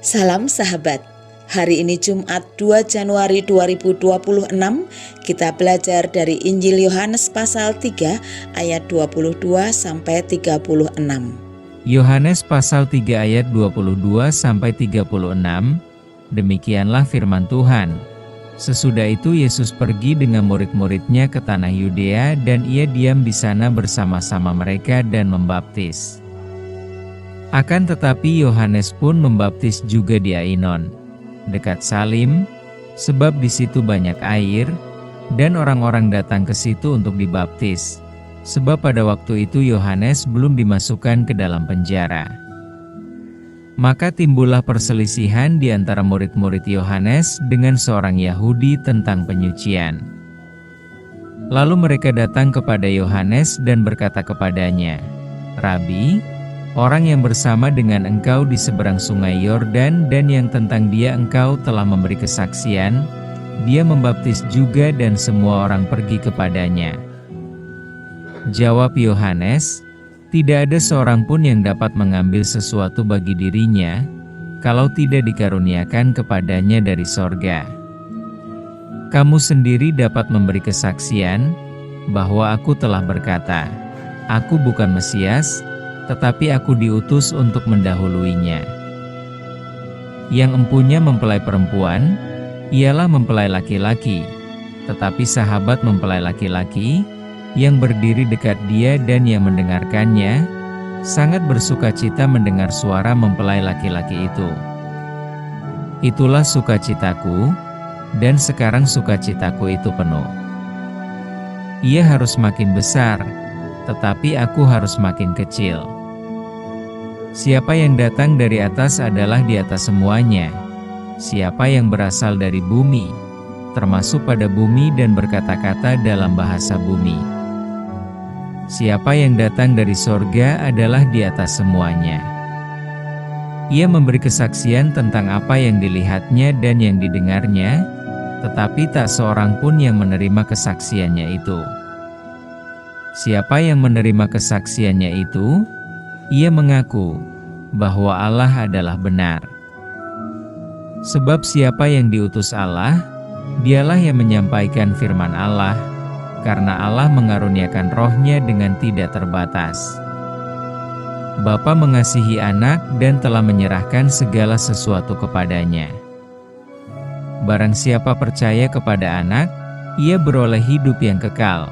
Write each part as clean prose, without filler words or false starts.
Salam sahabat, hari ini Jumat 2 Januari 2026, kita belajar dari Injil Yohanes pasal 3 ayat 22 sampai 36. Yohanes pasal 3 ayat 22 sampai 36, demikianlah firman Tuhan. Sesudah itu Yesus pergi dengan murid-muridnya ke tanah Yudea dan ia diam di sana bersama-sama mereka dan membaptis. Akan tetapi Yohanes pun membaptis juga di Ainon, dekat Salim, sebab di situ banyak air, dan orang-orang datang ke situ untuk dibaptis. Sebab pada waktu itu Yohanes belum dimasukkan ke dalam penjara. Maka timbullah perselisihan di antara murid-murid Yohanes dengan seorang Yahudi tentang penyucian. Lalu mereka datang kepada Yohanes dan berkata kepadanya, "Rabi, orang yang bersama dengan engkau di seberang sungai Yordan dan yang tentang dia engkau telah memberi kesaksian, dia membaptis juga dan semua orang pergi kepadanya." Jawab Yohanes, "Tidak ada seorang pun yang dapat mengambil sesuatu bagi dirinya, kalau tidak dikaruniakan kepadanya dari sorga. Kamu sendiri dapat memberi kesaksian, bahwa aku telah berkata, aku bukan Mesias, tetapi aku diutus untuk mendahuluinya. Yang empunya mempelai perempuan, ialah mempelai laki-laki, tetapi sahabat mempelai laki-laki, yang berdiri dekat dia dan yang mendengarkannya, sangat bersukacita mendengar suara mempelai laki-laki itu. Itulah sukacitaku, dan sekarang sukacitaku itu penuh. Ia harus makin besar, tetapi aku harus makin kecil. Siapa yang datang dari atas adalah di atas semuanya. Siapa yang berasal dari bumi, termasuk pada bumi dan berkata-kata dalam bahasa bumi. Siapa yang datang dari sorga adalah di atas semuanya. Ia memberi kesaksian tentang apa yang dilihatnya dan yang didengarnya, tetapi tak seorang pun yang menerima kesaksiannya itu. Siapa yang menerima kesaksiannya itu, ia mengaku bahwa Allah adalah benar. Sebab siapa yang diutus Allah, dialah yang menyampaikan firman Allah, karena Allah mengaruniakan roh-Nya dengan tidak terbatas. Bapa mengasihi anak dan telah menyerahkan segala sesuatu kepadanya. Barang siapa percaya kepada anak, ia beroleh hidup yang kekal.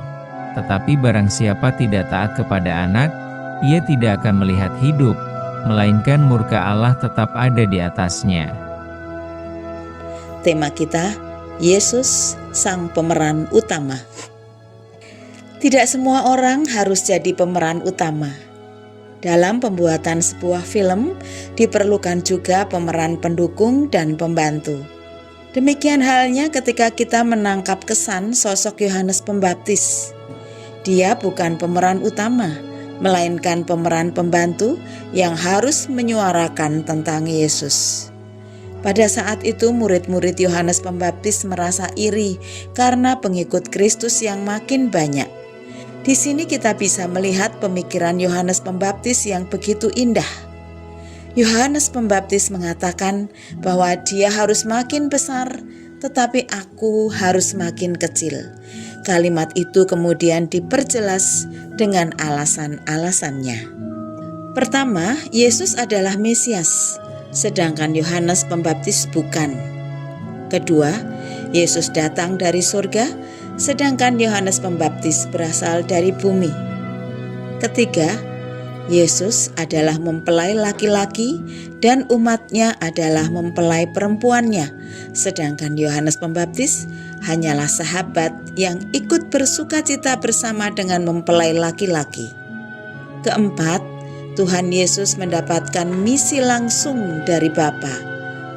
Tetapi barang siapa tidak taat kepada anak, ia tidak akan melihat hidup, melainkan murka Allah tetap ada di atasnya. Tema kita, Yesus Sang Pemeran Utama. Tidak semua orang harus jadi pemeran utama. Dalam pembuatan sebuah film, diperlukan juga pemeran pendukung dan pembantu. Demikian halnya ketika kita menangkap kesan sosok Yohanes Pembaptis. Dia bukan pemeran utama, melainkan pemeran pembantu yang harus menyuarakan tentang Yesus. Pada saat itu murid-murid Yohanes Pembaptis merasa iri karena pengikut Kristus yang makin banyak. Di sini kita bisa melihat pemikiran Yohanes Pembaptis yang begitu indah. Yohanes Pembaptis mengatakan bahwa dia harus makin besar, tetapi aku harus makin kecil. Kalimat itu kemudian diperjelas dengan alasan-alasannya. Pertama, Yesus adalah Mesias, sedangkan Yohanes Pembaptis bukan. Kedua, Yesus datang dari surga, sedangkan Yohanes Pembaptis berasal dari bumi. Ketiga, Yesus adalah mempelai laki-laki dan umatnya adalah mempelai perempuannya, sedangkan Yohanes Pembaptis hanyalah sahabat yang ikut bersukacita bersama dengan mempelai laki-laki. Keempat, Tuhan Yesus mendapatkan misi langsung dari Bapa.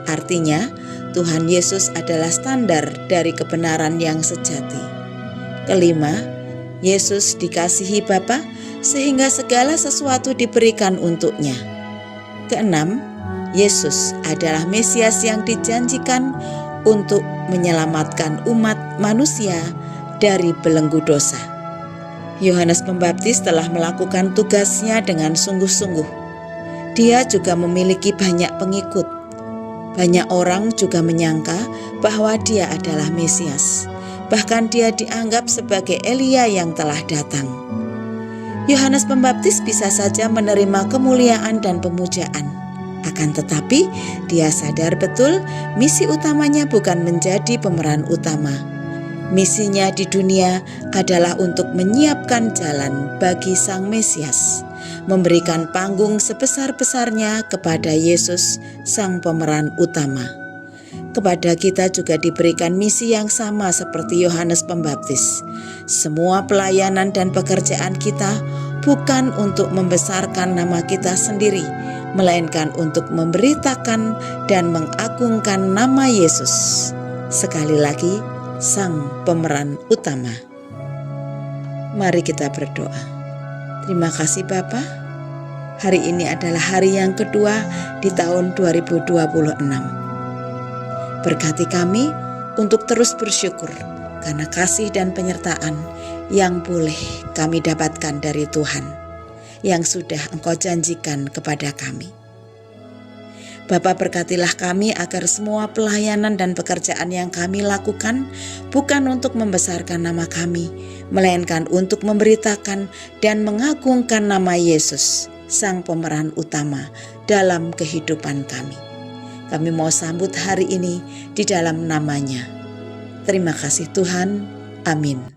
Artinya, Tuhan Yesus adalah standar dari kebenaran yang sejati. Kelima, Yesus dikasihi Bapa sehingga segala sesuatu diberikan untuknya. Keenam, Yesus adalah Mesias yang dijanjikan untuk menyelamatkan umat manusia dari belenggu dosa. Yohanes Pembaptis telah melakukan tugasnya dengan sungguh-sungguh. Dia juga memiliki banyak pengikut. Banyak orang juga menyangka bahwa dia adalah Mesias. Bahkan dia dianggap sebagai Elia yang telah datang. Yohanes Pembaptis bisa saja menerima kemuliaan dan pemujaan. Akan tetapi, dia sadar betul misi utamanya bukan menjadi pemeran utama. Misinya di dunia adalah untuk menyiapkan jalan bagi Sang Mesias, memberikan panggung sebesar-besarnya kepada Yesus, Sang pemeran utama. Kepada kita juga diberikan misi yang sama seperti Yohanes Pembaptis. Semua pelayanan dan pekerjaan kita bukan untuk membesarkan nama kita sendiri, melainkan untuk memberitakan dan mengagungkan nama Yesus. Sekali lagi, Sang pemeran utama. Mari kita berdoa. Terima kasih Bapa. Hari ini adalah hari yang kedua di tahun 2026. Berkati kami untuk terus bersyukur karena kasih dan penyertaan yang boleh kami dapatkan dari Tuhan, yang sudah Engkau janjikan kepada kami. Bapa, berkatilah kami agar semua pelayanan dan pekerjaan yang kami lakukan bukan untuk membesarkan nama kami, melainkan untuk memberitakan dan mengagungkan nama Yesus, Sang pemeran utama dalam kehidupan kami. Kami mau sambut hari ini di dalam namanya. Terima kasih Tuhan. Amin.